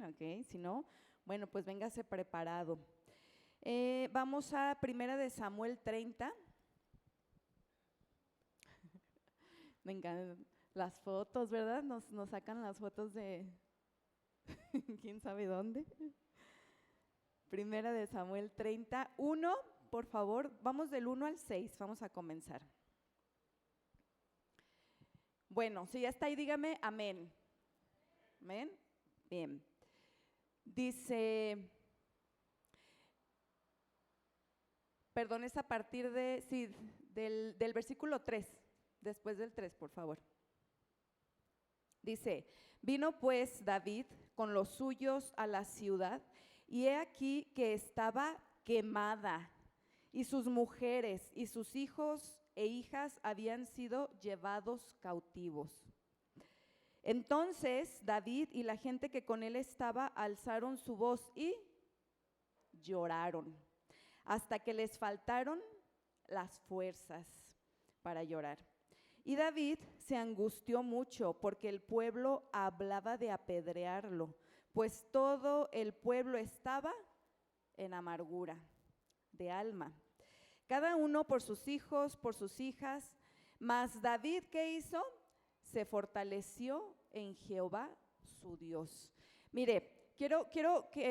ok, si no, bueno, pues véngase preparado. Vamos a 1 de Samuel 30. Me encantan las fotos, ¿verdad? Nos sacan las fotos de quién sabe dónde. 1 de Samuel 30, 1, por favor, vamos del 1 al 6, vamos a comenzar. Bueno, si ya está ahí, dígame amén. Amén. Bien. Dice, perdón, es a partir de, sí, del versículo 3, después del 3, por favor. Dice, vino pues David con los suyos a la ciudad, y he aquí que estaba quemada, y sus mujeres y sus hijos e hijas habían sido llevados cautivos. Entonces David y la gente que con él estaba alzaron su voz y lloraron, hasta que les faltaron las fuerzas para llorar. Y David se angustió mucho porque el pueblo hablaba de apedrearlo, pues todo el pueblo estaba en amargura de alma, cada uno por sus hijos, por sus hijas. Mas David, ¿qué hizo? Se fortaleció en Jehová su Dios. Mire, quiero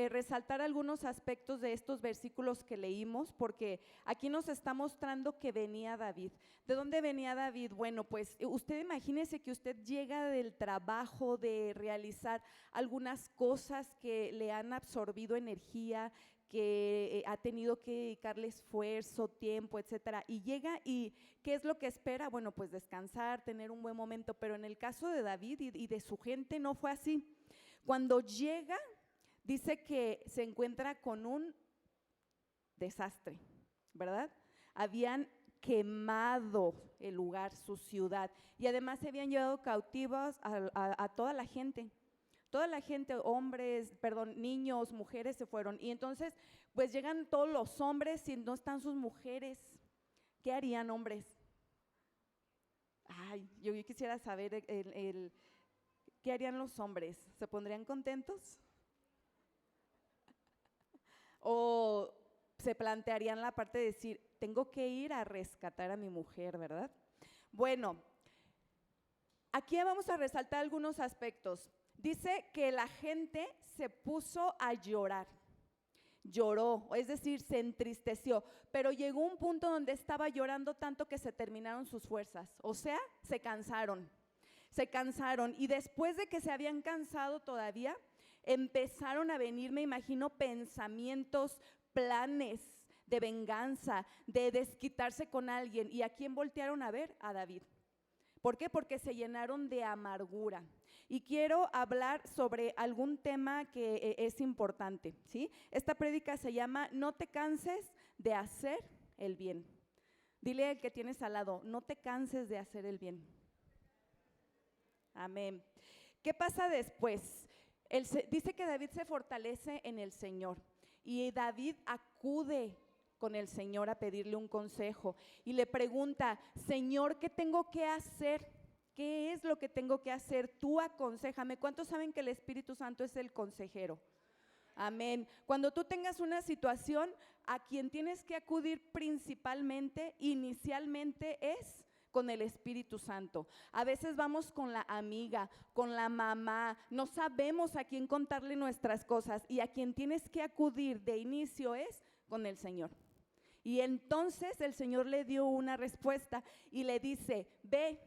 resaltar algunos aspectos de estos versículos que leímos, porque aquí nos está mostrando que venía David. ¿De dónde venía David? Bueno, pues usted imagínese que usted llega del trabajo, de realizar algunas cosas que le han absorbido energía, que ha tenido que dedicarle esfuerzo, tiempo, etcétera, y llega y ¿qué es lo que espera? Bueno, pues descansar, tener un buen momento, pero en el caso de David y de su gente no fue así. Cuando llega, dice que se encuentra con un desastre, ¿verdad? Habían quemado el lugar, su ciudad, y además se habían llevado cautivos a toda la gente. Toda la gente, niños, mujeres se fueron. Y entonces, pues llegan todos los hombres y no están sus mujeres. ¿Qué harían, hombres? Ay, yo quisiera saber ¿qué harían los hombres? ¿Se pondrían contentos? ¿O se plantearían la parte de decir, tengo que ir a rescatar a mi mujer, ¿verdad? Bueno, aquí vamos a resaltar algunos aspectos. Dice que la gente se puso a llorar, lloró, es decir, se entristeció, pero llegó un punto donde estaba llorando tanto que se terminaron sus fuerzas, o sea, se cansaron, y después de que se habían cansado todavía, empezaron a venir, me imagino, pensamientos, planes de venganza, de desquitarse con alguien. ¿Y a quién voltearon a ver? A David. ¿Por qué? Porque se llenaron de amargura. Y quiero hablar sobre algún tema que es importante, ¿sí? Esta prédica se llama No te canses de hacer el bien. Dile al que tienes al lado, no te canses de hacer el bien. Amén. ¿Qué pasa después? Dice que David se fortalece en el Señor y David acude con el Señor a pedirle un consejo y le pregunta, Señor, ¿qué tengo que hacer? ¿Qué es lo que tengo que hacer? Tú aconséjame. ¿Cuántos saben que el Espíritu Santo es el consejero? Amén. Cuando tú tengas una situación, a quien tienes que acudir principalmente, inicialmente es con el Espíritu Santo. A veces vamos con la amiga, con la mamá, no sabemos a quién contarle nuestras cosas y a quien tienes que acudir de inicio es con el Señor. Y entonces el Señor le dio una respuesta y le dice, ve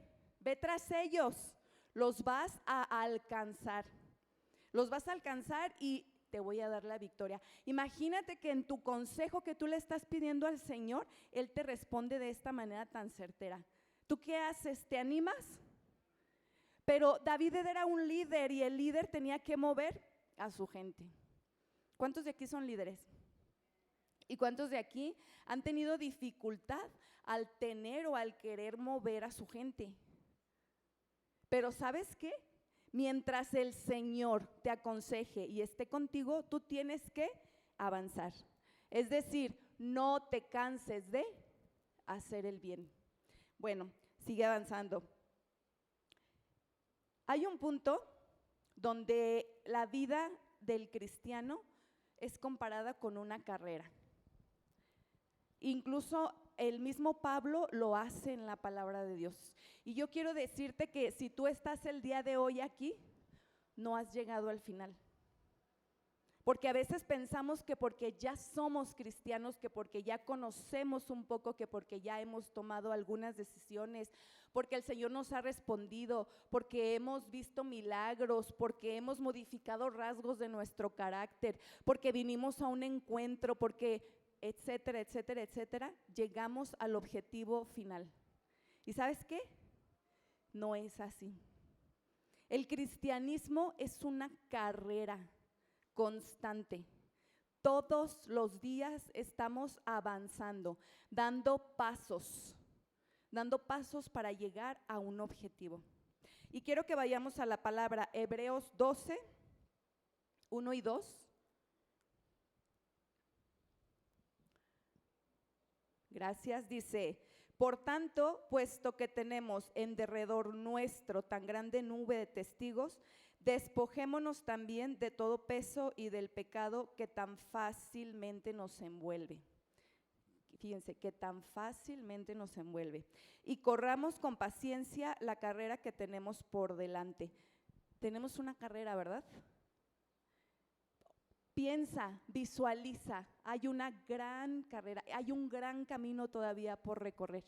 tras ellos, los vas a alcanzar y te voy a dar la victoria. Imagínate que en tu consejo que tú le estás pidiendo al Señor, Él te responde de esta manera tan certera. ¿Tú qué haces? ¿Te animas? Pero David era un líder y el líder tenía que mover a su gente. ¿Cuántos de aquí son líderes? ¿Y cuántos de aquí han tenido dificultad al tener o al querer mover a su gente? Pero ¿sabes qué? Mientras el Señor te aconseje y esté contigo, tú tienes que avanzar. Es decir, no te canses de hacer el bien. Bueno, sigue avanzando. Hay un punto donde la vida del cristiano es comparada con una carrera. Incluso el mismo Pablo lo hace en la palabra de Dios. Y yo quiero decirte que si tú estás el día de hoy aquí, no has llegado al final. Porque a veces pensamos que porque ya somos cristianos, que porque ya conocemos un poco, que porque ya hemos tomado algunas decisiones, porque el Señor nos ha respondido, porque hemos visto milagros, porque hemos modificado rasgos de nuestro carácter, porque vinimos a un encuentro, porque etcétera, etcétera, etcétera, llegamos al objetivo final. ¿Y sabes qué? No es así. El cristianismo es una carrera constante. Todos los días estamos avanzando, dando pasos para llegar a un objetivo. Y quiero que vayamos a la palabra Hebreos 12, 1 y 2. Gracias, dice: por tanto, puesto que tenemos en derredor nuestro tan grande nube de testigos, despojémonos también de todo peso y del pecado que tan fácilmente nos envuelve. Fíjense, que tan fácilmente nos envuelve. Y corramos con paciencia la carrera que tenemos por delante. Tenemos una carrera, ¿verdad? Piensa, visualiza, hay una gran carrera, hay un gran camino todavía por recorrer.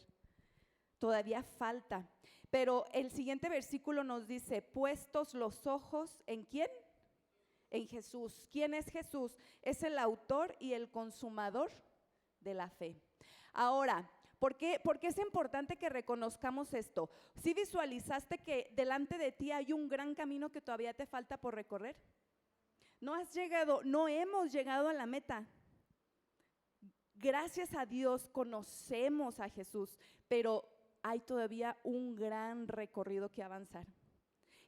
Todavía falta. Pero el siguiente versículo nos dice: puestos los ojos, ¿en quién? En Jesús. ¿Quién es Jesús? Es el autor y el consumador de la fe. Ahora, ¿por qué es importante que reconozcamos esto? ¿Sí visualizaste que delante de ti hay un gran camino que todavía te falta por recorrer? No has llegado, no hemos llegado a la meta. Gracias a Dios conocemos a Jesús, pero hay todavía un gran recorrido que avanzar.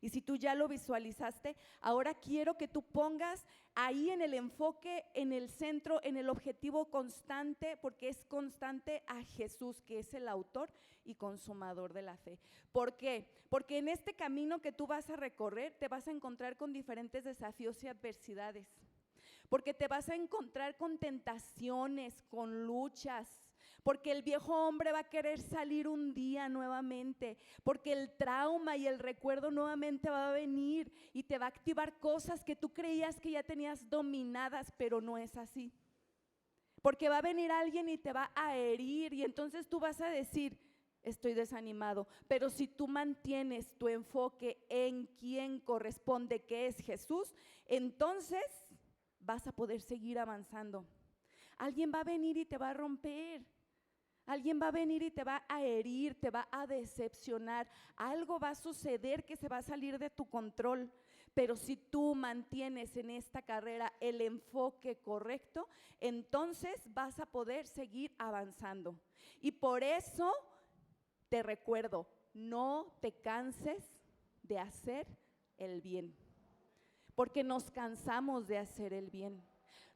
Y si tú ya lo visualizaste, ahora quiero que tú pongas ahí en el enfoque, en el centro, en el objetivo constante, porque es constante, a Jesús, que es el autor y consumador de la fe. ¿Por qué? Porque en este camino que tú vas a recorrer, te vas a encontrar con diferentes desafíos y adversidades. Porque te vas a encontrar con tentaciones, con luchas. Porque el viejo hombre va a querer salir un día nuevamente, porque el trauma y el recuerdo nuevamente va a venir y te va a activar cosas que tú creías que ya tenías dominadas, pero no es así. Porque va a venir alguien y te va a herir y entonces tú vas a decir: estoy desanimado. Pero si tú mantienes tu enfoque en quien corresponde, que es Jesús, entonces vas a poder seguir avanzando. Alguien va a venir y te va a romper. Alguien va a venir y te va a herir, te va a decepcionar. Algo va a suceder que se va a salir de tu control. Pero si tú mantienes en esta carrera el enfoque correcto, entonces vas a poder seguir avanzando. Y por eso te recuerdo, no te canses de hacer el bien. Porque nos cansamos de hacer el bien.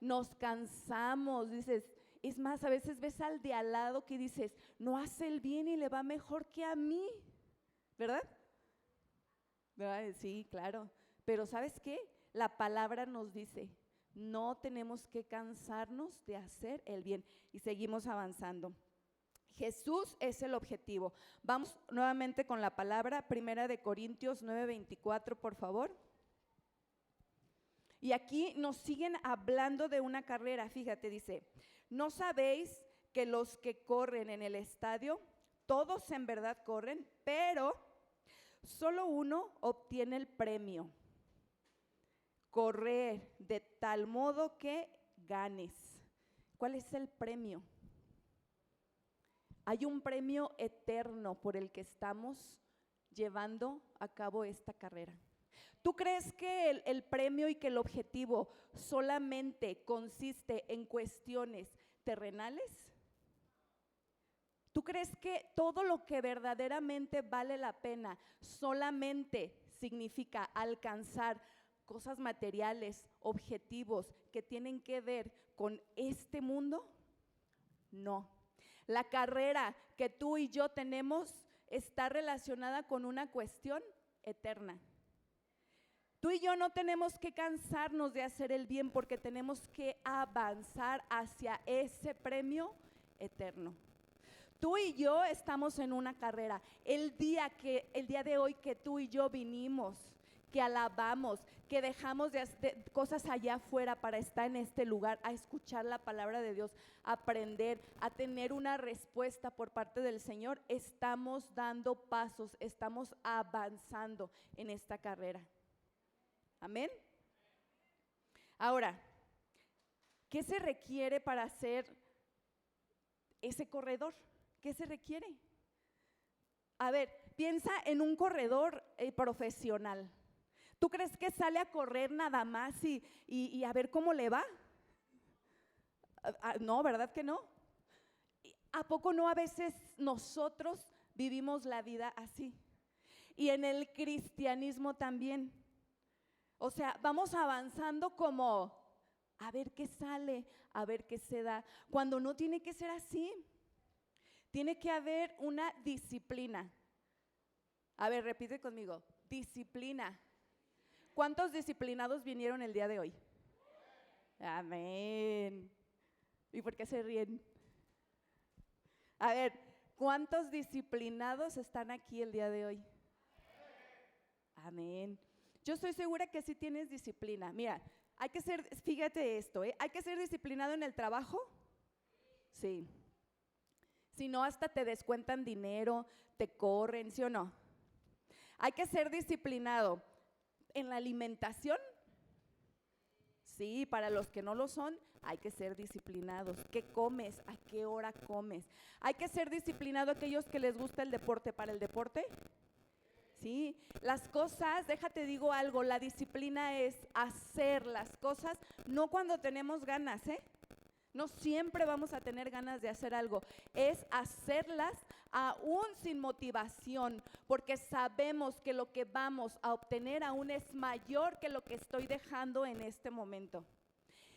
Nos cansamos, dices. Es más, a veces ves al de al lado que dices: no hace el bien y le va mejor que a mí, ¿verdad? ¿Verdad? Sí, claro. Pero ¿sabes qué? La palabra nos dice: no tenemos que cansarnos de hacer el bien. Y seguimos avanzando. Jesús es el objetivo. Vamos nuevamente con la palabra, 1 Corintios 9:24, por favor. Y aquí nos siguen hablando de una carrera. Fíjate, dice: ¿no sabéis que los que corren en el estadio, todos en verdad corren, pero solo uno obtiene el premio? Correr de tal modo que ganes. ¿Cuál es el premio? Hay un premio eterno por el que estamos llevando a cabo esta carrera. ¿Tú crees que el premio y que el objetivo solamente consiste en cuestiones terrenales? ¿Tú crees que todo lo que verdaderamente vale la pena solamente significa alcanzar cosas materiales, objetivos que tienen que ver con este mundo? No. La carrera que tú y yo tenemos está relacionada con una cuestión eterna. Tú y yo no tenemos que cansarnos de hacer el bien porque tenemos que avanzar hacia ese premio eterno. Tú y yo estamos en una carrera. El día de hoy que tú y yo vinimos, que alabamos, que dejamos de hacer cosas allá afuera para estar en este lugar, a escuchar la palabra de Dios, a aprender, a tener una respuesta por parte del Señor, estamos dando pasos, estamos avanzando en esta carrera. Amén. Ahora, ¿qué se requiere para hacer ese corredor? ¿Qué se requiere? A ver, piensa en un corredor profesional. ¿Tú crees que sale a correr nada más y a ver cómo le va? No, ¿verdad que no? ¿A poco no a veces nosotros vivimos la vida así? Y en el cristianismo también. O sea, vamos avanzando como a ver qué sale, a ver qué se da, cuando no tiene que ser así. Tiene que haber una disciplina. A ver, repite conmigo, disciplina. ¿Cuántos disciplinados vinieron el día de hoy? Amén. ¿Y por qué se ríen? A ver, ¿cuántos disciplinados están aquí el día de hoy? Amén. Yo estoy segura que sí tienes disciplina. Mira, hay que ser, fíjate esto, hay que ser disciplinado en el trabajo. Sí. Si no, hasta te descuentan dinero, te corren, ¿sí o no? Hay que ser disciplinado en la alimentación. Sí, para los que no lo son, hay que ser disciplinados. ¿Qué comes? ¿A qué hora comes? Hay que ser disciplinado aquellos que les gusta el deporte. ¿Para el deporte? Sí, las cosas, déjate digo algo, la disciplina es hacer las cosas, no cuando tenemos ganas, No siempre vamos a tener ganas de hacer algo, es hacerlas aún sin motivación, porque sabemos que lo que vamos a obtener aún es mayor que lo que estoy dejando en este momento.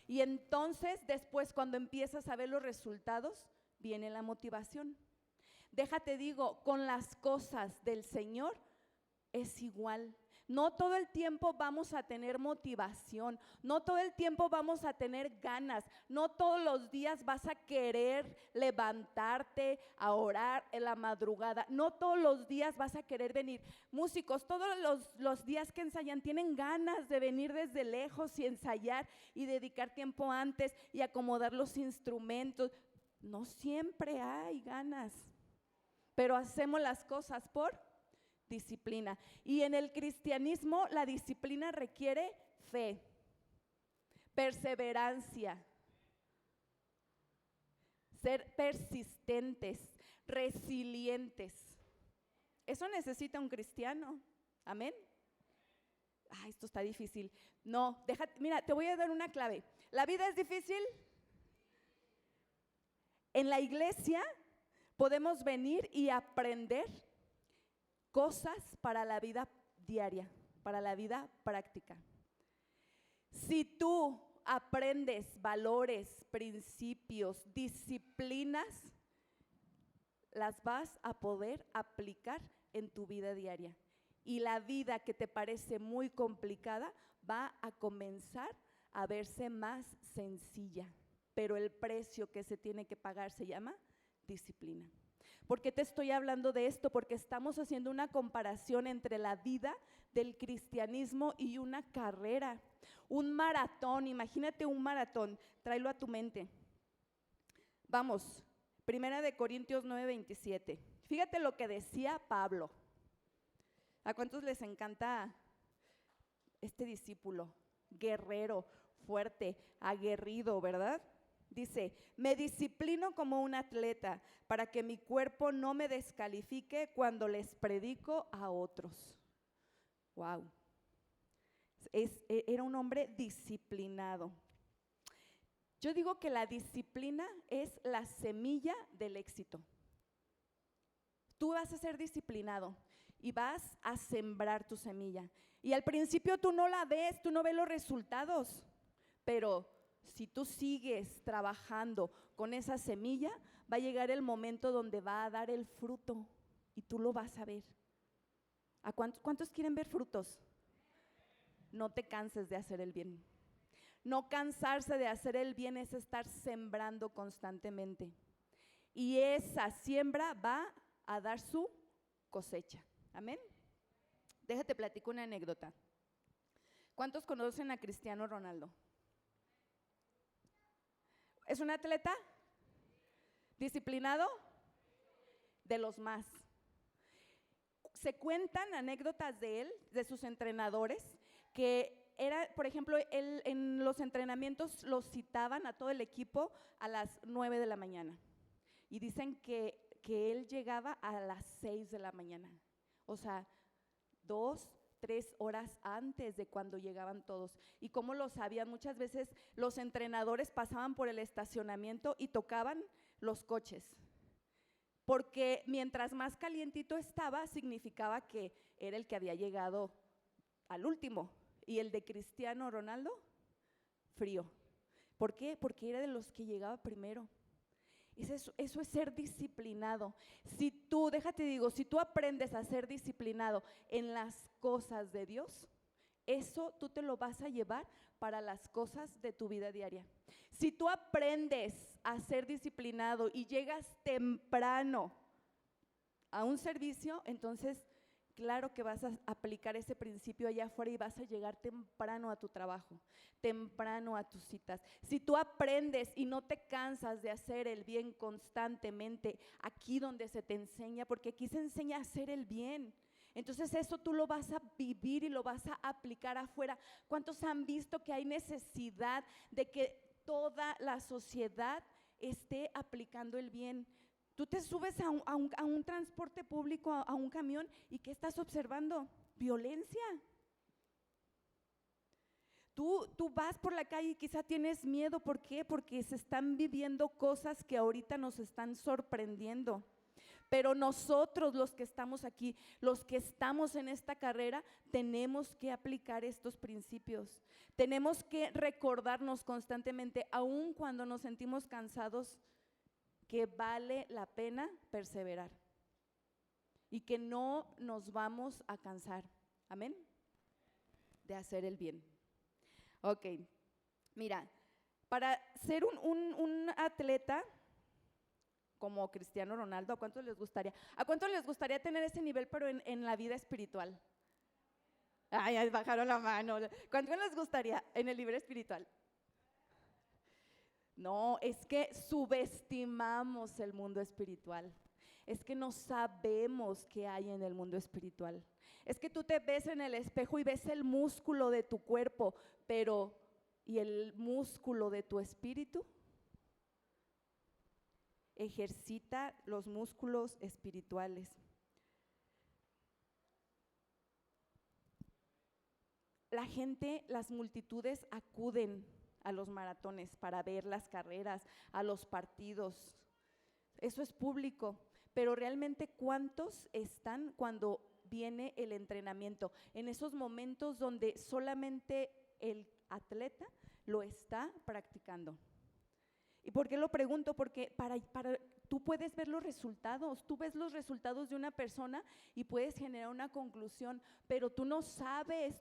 Y entonces después cuando empiezas a ver los resultados, viene la motivación. Déjate digo, con las cosas del Señor es igual. No todo el tiempo vamos a tener motivación, no todo el tiempo vamos a tener ganas, no todos los días vas a querer levantarte a orar en la madrugada, no todos los días vas a querer venir. Músicos, todos los días que ensayan tienen ganas de venir desde lejos y ensayar y dedicar tiempo antes y acomodar los instrumentos. No siempre hay ganas, pero hacemos las cosas por disciplina. Y en el cristianismo la disciplina requiere fe, perseverancia, ser persistentes, resilientes. Eso necesita un cristiano. Amén. Esto está difícil. No, mira, te voy a dar una clave. ¿La vida es difícil? En la iglesia podemos venir y aprender cosas para la vida diaria, para la vida práctica. Si tú aprendes valores, principios, disciplinas, las vas a poder aplicar en tu vida diaria. Y la vida que te parece muy complicada va a comenzar a verse más sencilla. Pero el precio que se tiene que pagar se llama disciplina. ¿Por qué te estoy hablando de esto? Porque estamos haciendo una comparación entre la vida del cristianismo y una carrera, un maratón. Imagínate un maratón, tráelo a tu mente. Vamos, 1 Corintios 9:27. Fíjate lo que decía Pablo. ¿A cuántos les encanta este discípulo? Guerrero, fuerte, aguerrido, ¿verdad? Dice, me disciplino como un atleta para que mi cuerpo no me descalifique cuando les predico a otros. Wow. Era un hombre disciplinado. Yo digo que la disciplina es la semilla del éxito. Tú vas a ser disciplinado y vas a sembrar tu semilla. Y al principio tú no la ves, tú no ves los resultados, pero si tú sigues trabajando con esa semilla, va a llegar el momento donde va a dar el fruto y tú lo vas a ver. ¿Cuántos quieren ver frutos? no te canses de hacer el bien. No cansarse de hacer el bien es estar sembrando constantemente. Y esa siembra va a dar su cosecha. Amén. Déjate platico una anécdota. ¿Cuántos conocen a Cristiano Ronaldo? ¿Es un atleta? ¿Disciplinado? De los más. Se cuentan anécdotas de él, de sus entrenadores, que era, por ejemplo, él en los entrenamientos los citaban a todo el equipo a las 9 de la mañana. Y dicen que él llegaba a las 6 de la mañana. O sea, 2, 3 horas antes de cuando llegaban todos. ¿Y cómo lo sabían? Muchas veces los entrenadores pasaban por el estacionamiento y tocaban los coches. Porque mientras más calientito estaba, significaba que era el que había llegado al último. Y el de Cristiano Ronaldo, frío. ¿Por qué? Porque era de los que llegaba primero. Eso es ser disciplinado. Si tú, déjate digo, si tú aprendes a ser disciplinado en las cosas de Dios, eso tú te lo vas a llevar para las cosas de tu vida diaria. Si tú aprendes a ser disciplinado y llegas temprano a un servicio, entonces claro que vas a aplicar ese principio allá afuera y vas a llegar temprano a tu trabajo, temprano a tus citas. Si tú aprendes y no te cansas de hacer el bien constantemente, aquí donde se te enseña, porque aquí se enseña a hacer el bien, entonces eso tú lo vas a vivir y lo vas a aplicar afuera. ¿Cuántos han visto que hay necesidad de que toda la sociedad esté aplicando el bien? Tú te subes a un transporte público, a un camión, ¿y qué estás observando? Violencia. Tú vas por la calle y quizá tienes miedo. ¿Por qué? Porque se están viviendo cosas que ahorita nos están sorprendiendo. Pero nosotros, los que estamos aquí, los que estamos en esta carrera, tenemos que aplicar estos principios. Tenemos que recordarnos constantemente, aun cuando nos sentimos cansados, que vale la pena perseverar y que no nos vamos a cansar, amén, de hacer el bien. Ok, mira, para ser un atleta como Cristiano Ronaldo, ¿a cuántos les gustaría? ¿A cuántos les gustaría tener ese nivel pero en la vida espiritual? Ay, bajaron la mano. ¿Cuántos les gustaría en el nivel espiritual? No, es que subestimamos el mundo espiritual. Es que no sabemos qué hay en el mundo espiritual. Es que tú te ves en el espejo y ves el músculo de tu cuerpo, pero ¿y el músculo de tu espíritu? Ejercita los músculos espirituales. La gente, las multitudes acuden a los maratones para ver las carreras, a los partidos. Eso es público, pero realmente ¿cuántos están cuando viene el entrenamiento? En esos momentos donde solamente el atleta lo está practicando. ¿Y por qué lo pregunto? Porque tú puedes ver los resultados, tú ves los resultados de una persona y puedes generar una conclusión, pero tú no sabes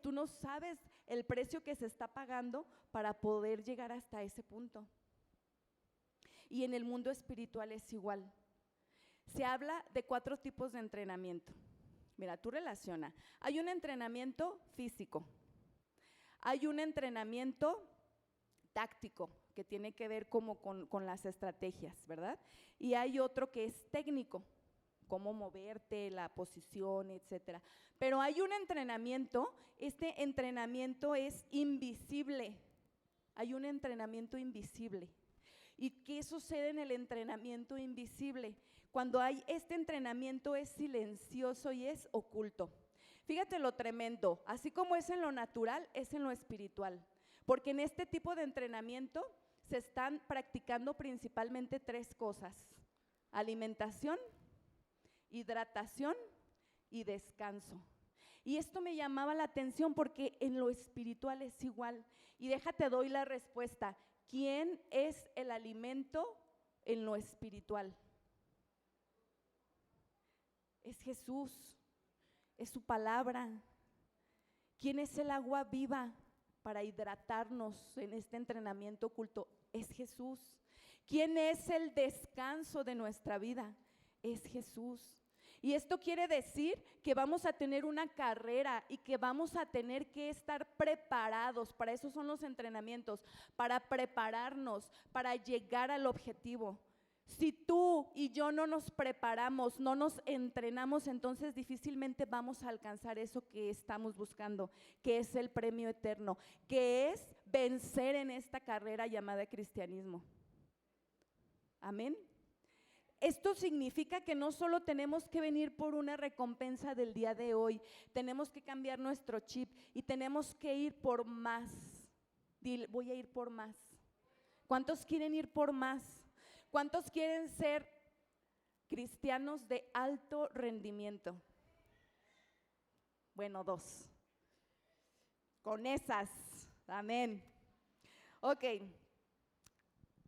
el precio que se está pagando para poder llegar hasta ese punto. Y en el mundo espiritual es igual. Se habla de 4 tipos de entrenamiento. Mira, tú relaciona. Hay un entrenamiento físico, hay un entrenamiento táctico, que tiene que ver como con las estrategias, ¿verdad? Y hay otro que es técnico, cómo moverte, la posición, etcétera. Pero hay un entrenamiento, este entrenamiento es invisible, hay un entrenamiento invisible. ¿Y qué sucede en el entrenamiento invisible? Cuando hay este entrenamiento es silencioso y es oculto. Fíjate lo tremendo, así como es en lo natural, es en lo espiritual. Porque en este tipo de entrenamiento se están practicando principalmente 3 cosas: alimentación, hidratación y descanso. Y esto me llamaba la atención porque en lo espiritual es igual. Y déjate doy la respuesta. ¿Quién es el alimento en lo espiritual? Es Jesús, es su palabra. ¿Quién es el agua viva para hidratarnos en este entrenamiento oculto? Es Jesús. ¿Quién es el descanso de nuestra vida? Es Jesús. Y esto quiere decir que vamos a tener una carrera y que vamos a tener que estar preparados. Para eso son los entrenamientos, para prepararnos, para llegar al objetivo. Si tú y yo no nos preparamos, no nos entrenamos, entonces difícilmente vamos a alcanzar eso que estamos buscando, que es el premio eterno, que es vencer en esta carrera llamada cristianismo. Amén. Esto significa que no solo tenemos que venir por una recompensa del día de hoy, tenemos que cambiar nuestro chip y tenemos que ir por más. Dile, voy a ir por más. ¿Cuántos quieren ir por más? ¿Cuántos quieren ser cristianos de alto rendimiento? Bueno, 2. Con esas, amén. Ok,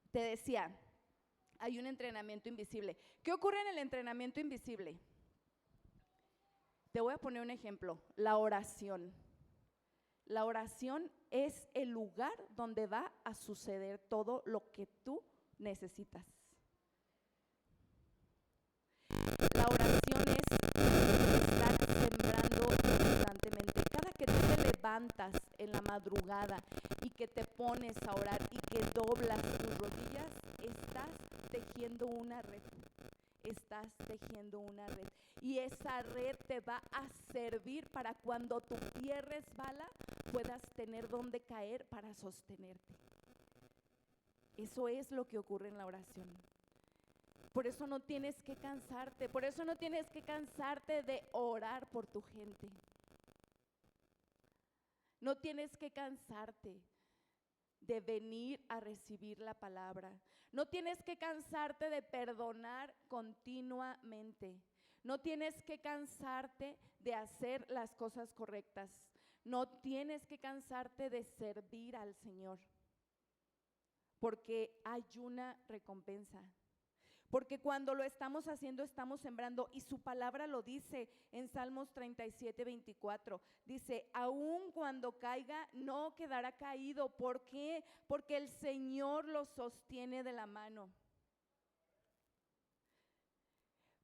te decía, hay un entrenamiento invisible. ¿Qué ocurre en el entrenamiento invisible? Te voy a poner un ejemplo, la oración. La oración es el lugar donde va a suceder todo lo que tú necesitas. La oración es estar sembrando constantemente. Cada que tú te levantas en la madrugada y que te pones a orar y que doblas tus rodillas, estás tejiendo una red. Estás tejiendo una red. Y esa red te va a servir para cuando tu pie resbala, puedas tener donde caer para sostenerte. Eso es lo que ocurre en la oración. Por eso no tienes que cansarte, por eso no tienes que cansarte de orar por tu gente. No tienes que cansarte de venir a recibir la palabra. No tienes que cansarte de perdonar continuamente. No tienes que cansarte de hacer las cosas correctas. No tienes que cansarte de servir al Señor. Porque hay una recompensa. Porque cuando lo estamos haciendo, estamos sembrando. Y su palabra lo dice en Salmos 37, 24. Dice, aun cuando caiga, no quedará caído. ¿Por qué? Porque el Señor lo sostiene de la mano.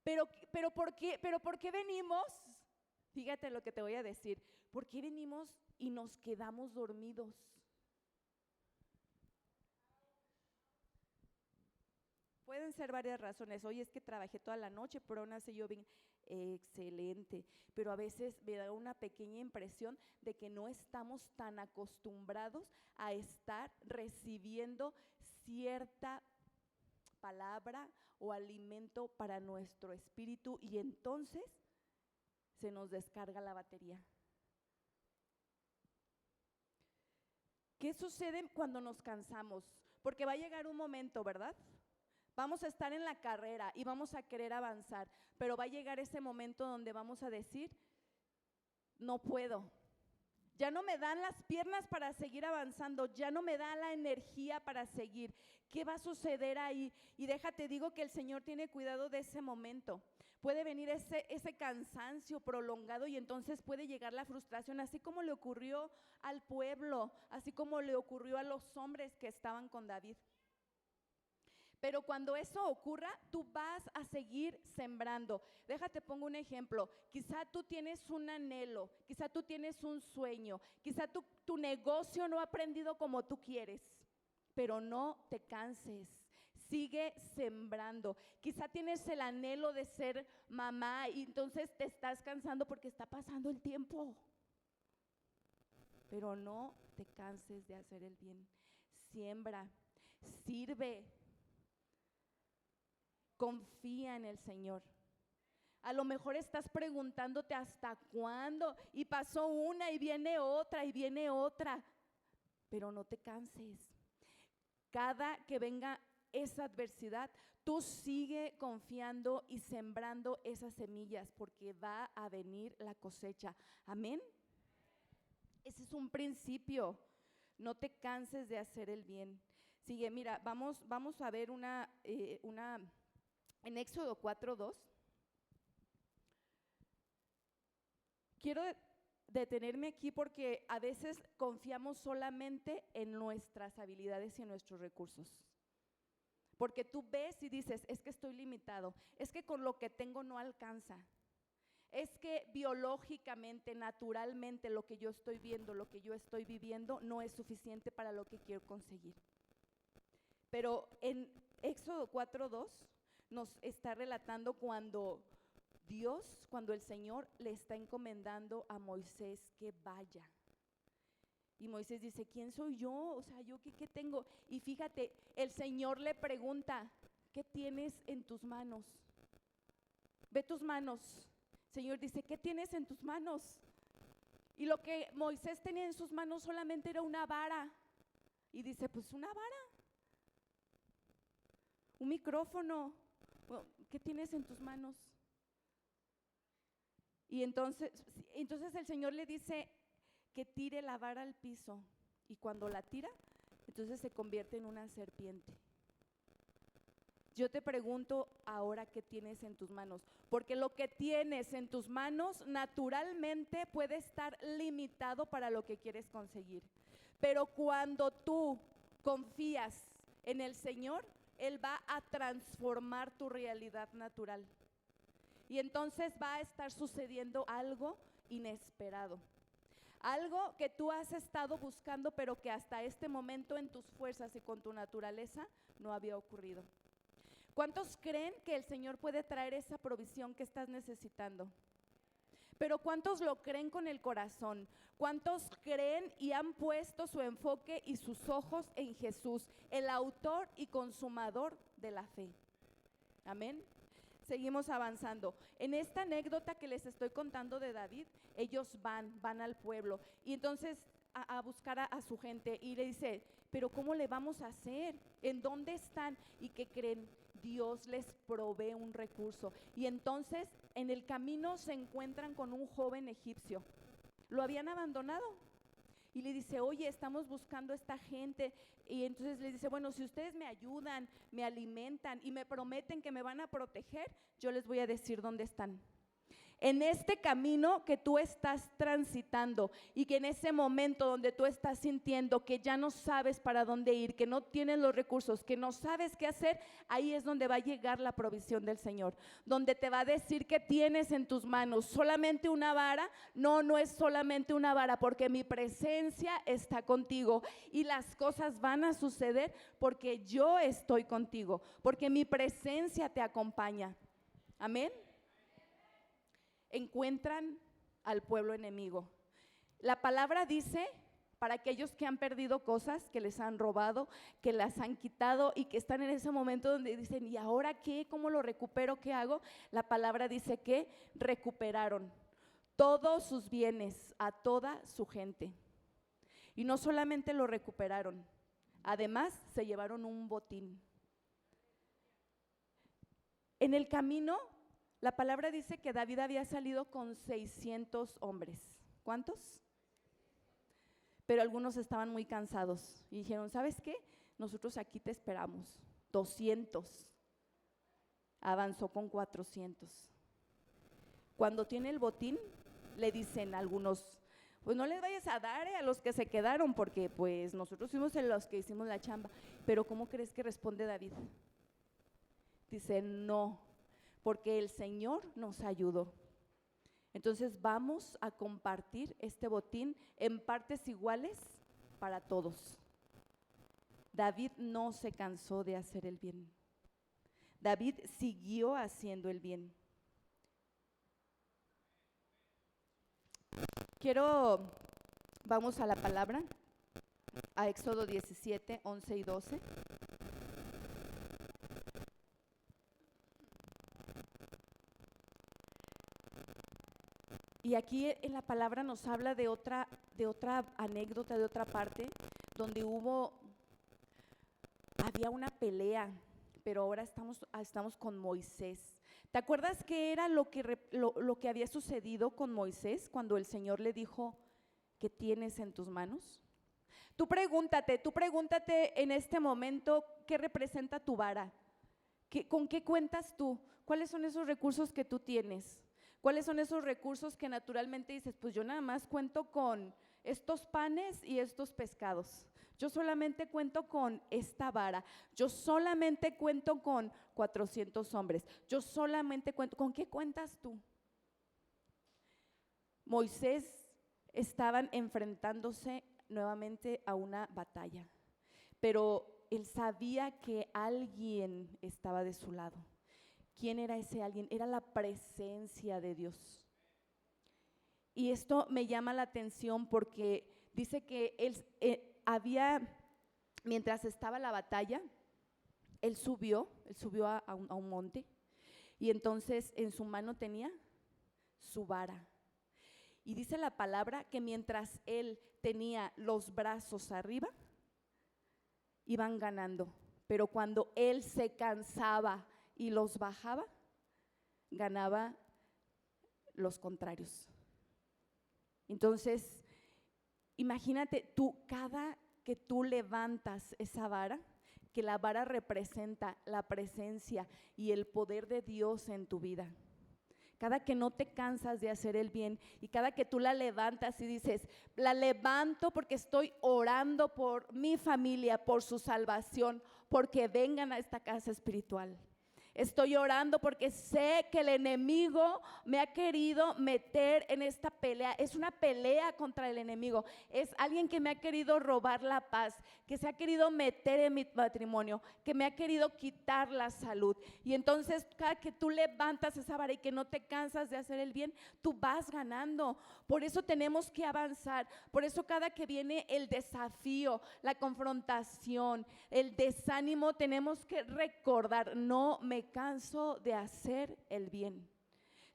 Pero ¿por qué venimos? Fíjate lo que te voy a decir. ¿Por qué venimos y nos quedamos dormidos? Pueden ser varias razones. Hoy es que trabajé toda la noche, pero aún así yo bien excelente. Pero a veces me da una pequeña impresión de que no estamos tan acostumbrados a estar recibiendo cierta palabra o alimento para nuestro espíritu y entonces se nos descarga la batería. ¿Qué sucede cuando nos cansamos? Porque va a llegar un momento, ¿verdad? Vamos a estar en la carrera y vamos a querer avanzar, pero va a llegar ese momento donde vamos a decir, no puedo. Ya no me dan las piernas para seguir avanzando, ya no me da la energía para seguir. ¿Qué va a suceder ahí? Y déjate, digo que el Señor tiene cuidado de ese momento. Puede venir ese cansancio prolongado y entonces puede llegar la frustración, así como le ocurrió al pueblo, así como le ocurrió a los hombres que estaban con David. Pero cuando eso ocurra, tú vas a seguir sembrando. Déjate, pongo un ejemplo. Quizá tú tienes un anhelo, quizá tú tienes un sueño, quizá tu negocio no ha aprendido como tú quieres, pero no te canses. Sigue sembrando. Quizá tienes el anhelo de ser mamá y entonces te estás cansando porque está pasando el tiempo. Pero no te canses de hacer el bien. Siembra, sirve. Confía en el Señor. A lo mejor estás preguntándote hasta cuándo y pasó una y viene otra, pero no te canses. Cada que venga esa adversidad, tú sigue confiando y sembrando esas semillas porque va a venir la cosecha. Amén. Ese es un principio. No te canses de hacer el bien. Sigue, mira, vamos a ver una en Éxodo 4:2. Quiero detenerme aquí porque a veces confiamos solamente en nuestras habilidades y en nuestros recursos. Porque tú ves y dices, es que estoy limitado, es que con lo que tengo no alcanza, es que biológicamente, naturalmente, lo que yo estoy viendo, lo que yo estoy viviendo, no es suficiente para lo que quiero conseguir. Pero en Éxodo 4:2 nos está relatando cuando el Señor le está encomendando a Moisés que vaya. Y Moisés dice, ¿quién soy yo? O sea, ¿yo qué tengo? Y fíjate, el Señor le pregunta, ¿qué tienes en tus manos? Ve tus manos. El Señor dice, ¿qué tienes en tus manos? Y lo que Moisés tenía en sus manos solamente era una vara. Y dice, pues una vara, un micrófono. ¿Qué tienes en tus manos? Y entonces el Señor le dice que tire la vara al piso, y cuando la tira, entonces se convierte en una serpiente. Yo te pregunto ahora, ¿qué tienes en tus manos? Porque lo que tienes en tus manos naturalmente puede estar limitado para lo que quieres conseguir. Pero cuando tú confías en el Señor, Él va a transformar tu realidad natural. Y entonces va a estar sucediendo algo inesperado. Algo que tú has estado buscando, pero que hasta este momento en tus fuerzas y con tu naturaleza no había ocurrido. ¿Cuántos creen que el Señor puede traer esa provisión que estás necesitando? Pero ¿cuántos lo creen con el corazón? ¿Cuántos creen y han puesto su enfoque y sus ojos en Jesús, el autor y consumador de la fe? Amén. Seguimos avanzando. En esta anécdota que les estoy contando de David, ellos van al pueblo y entonces a buscar a su gente, y le dice, pero ¿cómo le vamos a hacer? ¿En dónde están? ¿Y qué creen? Dios les provee un recurso. Y entonces en el camino se encuentran con un joven egipcio. Lo habían abandonado. Y le dice, oye, estamos buscando a esta gente. Y entonces le dice, bueno, si ustedes me ayudan, me alimentan y me prometen que me van a proteger, yo les voy a decir dónde están. En este camino que tú estás transitando, y que en ese momento donde tú estás sintiendo que ya no sabes para dónde ir, que no tienes los recursos, que no sabes qué hacer, ahí es donde va a llegar la provisión del Señor, donde te va a decir que tienes en tus manos solamente una vara. No es solamente una vara, porque mi presencia está contigo y las cosas van a suceder porque yo estoy contigo, porque mi presencia te acompaña. Amén. Encuentran al pueblo enemigo. La palabra dice, para aquellos que han perdido cosas, que les han robado, que las han quitado y que están en ese momento donde dicen, ¿y ahora qué? ¿Cómo lo recupero? ¿Qué hago? La palabra dice que recuperaron todos sus bienes, a toda su gente. Y no solamente lo recuperaron, además se llevaron un botín. En el camino, la palabra dice que David había salido con 600 hombres. ¿Cuántos? Pero algunos estaban muy cansados y dijeron, ¿sabes qué? Nosotros aquí te esperamos. 200. Avanzó con 400. Cuando tiene el botín, le dicen algunos, pues no les vayas a dar a los que se quedaron, porque pues nosotros fuimos los que hicimos la chamba. Pero ¿cómo crees que responde David? Dice, no, porque el Señor nos ayudó. Entonces vamos a compartir este botín en partes iguales para todos. David no se cansó de hacer el bien. David siguió haciendo el bien. Vamos a la palabra, a Éxodo 17, 11 y 12. Y aquí en la palabra nos habla de otra anécdota, de otra parte, donde había una pelea, pero ahora estamos con Moisés. ¿Te acuerdas qué era lo que había sucedido con Moisés cuando el Señor le dijo, ¿qué tienes en tus manos? Tú pregúntate en este momento, ¿qué representa tu vara? ¿Con qué cuentas tú? ¿Cuáles son esos recursos que tú tienes? ¿Cuáles son esos recursos que naturalmente dices, pues yo nada más cuento con estos panes y estos pescados? Yo solamente cuento con esta vara, yo solamente cuento con 400 hombres, yo solamente cuento, ¿con qué cuentas tú? Moisés estaban enfrentándose nuevamente a una batalla, pero él sabía que alguien estaba de su lado. ¿Quién era ese alguien? Era la presencia de Dios. Y esto me llama la atención porque dice que mientras estaba la batalla, él subió a un monte, y entonces en su mano tenía su vara. Y dice la palabra que mientras él tenía los brazos arriba, iban ganando, pero cuando él se cansaba y los bajaba, ganaba los contrarios. Entonces, imagínate tú, cada que tú levantas esa vara, que la vara representa la presencia y el poder de Dios en tu vida. Cada que no te cansas de hacer el bien y cada que tú la levantas y dices, la levanto porque estoy orando por mi familia, por su salvación, porque vengan a esta casa espiritual. Estoy orando porque sé que el enemigo me ha querido meter en esta pelea. Es una pelea contra el enemigo. Es alguien que me ha querido robar la paz, que se ha querido meter en mi matrimonio, que me ha querido quitar la salud. Y entonces cada que tú levantas esa vara y que no te cansas de hacer el bien, tú vas ganando. Por eso tenemos que avanzar. Por eso cada que viene el desafío, la confrontación, el desánimo, tenemos que recordar, no me canso de hacer el bien.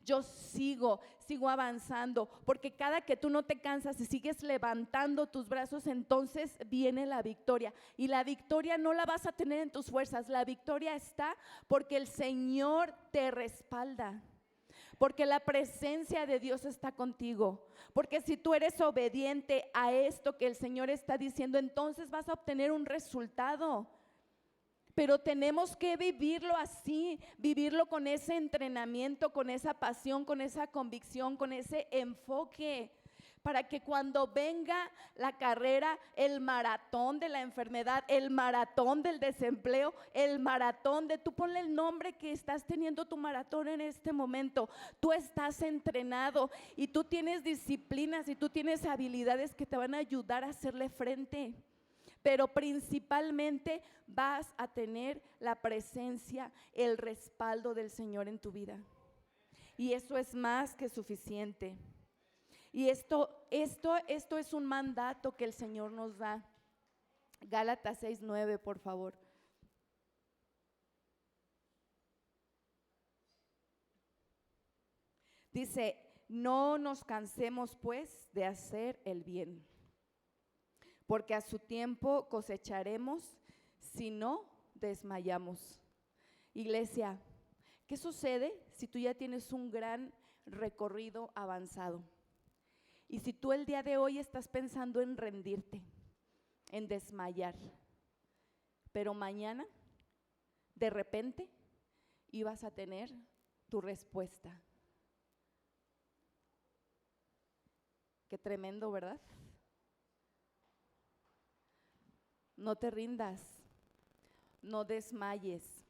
Yo sigo avanzando, porque cada que tú no te cansas y sigues levantando tus brazos, entonces viene la victoria. Y la victoria no la vas a tener en tus fuerzas, la victoria está porque el Señor te respalda, porque la presencia de Dios está contigo, porque si tú eres obediente a esto que el Señor está diciendo, entonces vas a obtener un resultado. Pero tenemos que vivirlo así, vivirlo con ese entrenamiento, con esa pasión, con esa convicción, con ese enfoque, para que cuando venga la carrera, el maratón de la enfermedad, el maratón del desempleo, el maratón de, tú ponle el nombre que estás teniendo tu maratón en este momento, tú estás entrenado y tú tienes disciplinas y tú tienes habilidades que te van a ayudar a hacerle frente. Pero principalmente vas a tener la presencia, el respaldo del Señor en tu vida. Y eso es más que suficiente. Y esto es un mandato que el Señor nos da. Gálatas 6:9, por favor. Dice, no nos cansemos pues de hacer el bien, porque a su tiempo cosecharemos si no desmayamos. Iglesia, ¿qué sucede si tú ya tienes un gran recorrido avanzado? Y si tú el día de hoy estás pensando en rendirte, en desmayar, pero mañana, de repente, ibas a tener tu respuesta. Qué tremendo, ¿verdad? No te rindas, no desmayes,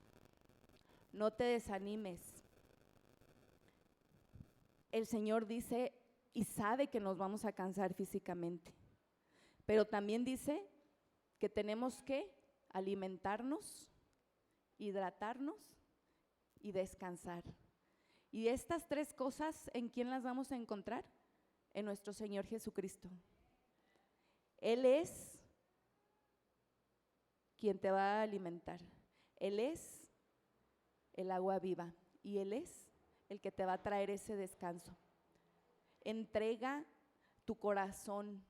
no te desanimes. El Señor dice y sabe que nos vamos a cansar físicamente, pero también dice que tenemos que alimentarnos, hidratarnos y descansar. Y estas tres cosas, ¿en quién las vamos a encontrar? En nuestro Señor Jesucristo. Él es quien te va a alimentar. Él es el agua viva y Él es el que te va a traer ese descanso. Entrega tu corazón,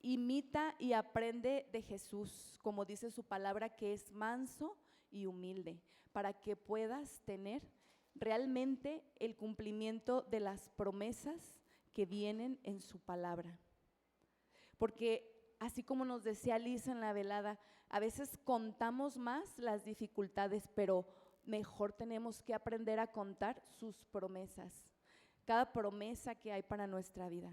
imita y aprende de Jesús, como dice su palabra, que es manso y humilde, para que puedas tener realmente el cumplimiento de las promesas que vienen en su palabra. Porque así como nos decía Lisa en la velada, a veces contamos más las dificultades, pero mejor tenemos que aprender a contar sus promesas. cada promesa que hay para nuestra vida.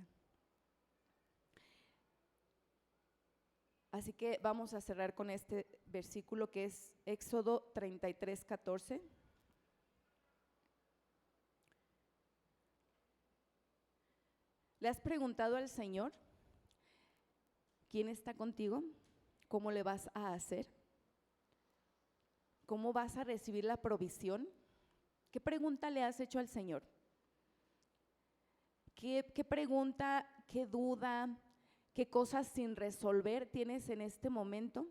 Así que vamos a cerrar con este versículo que es Éxodo 33:14. ¿Le has preguntado al Señor quién está contigo? ¿Cómo le vas a hacer? ¿Cómo vas a recibir la provisión? ¿Qué pregunta le has hecho al Señor? ¿Qué pregunta, qué duda, qué cosas sin resolver tienes en este momento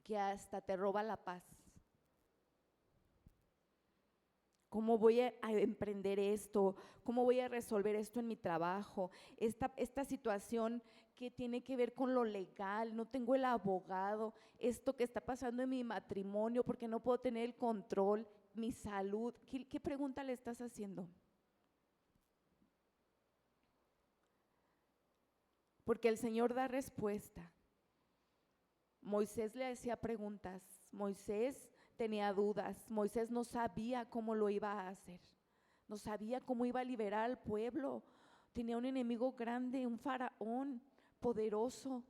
que hasta te roba la paz? ¿Cómo voy a emprender esto? ¿Cómo voy a resolver esto en mi trabajo? Esta situación que tiene que ver con lo legal, no tengo el abogado, esto que está pasando en mi matrimonio porque no puedo tener el control, mi salud. ¿Qué pregunta le estás haciendo? Porque el Señor da respuesta. Moisés le hacía preguntas, Moisés tenía dudas, Moisés no sabía cómo lo iba a hacer, no sabía cómo iba a liberar al pueblo, tenía un enemigo grande, un faraón poderoso,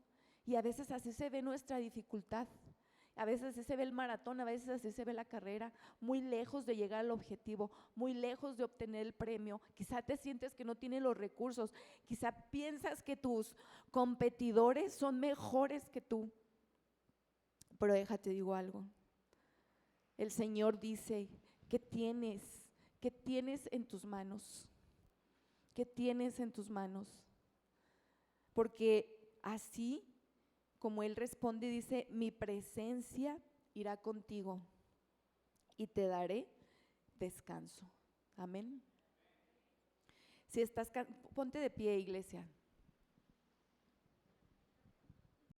y a veces así se ve nuestra dificultad, a veces así se ve el maratón, a veces así se ve la carrera, muy lejos de llegar al objetivo, muy lejos de obtener el premio. Quizá te sientes que no tienes los recursos, quizá piensas que tus competidores son mejores que tú, pero déjate digo algo. El Señor dice, ¿qué tienes en tus manos? ¿Qué tienes en tus manos? Porque así como Él responde, dice, mi presencia irá contigo y te daré descanso. Amén. Si estás, ponte de pie, iglesia.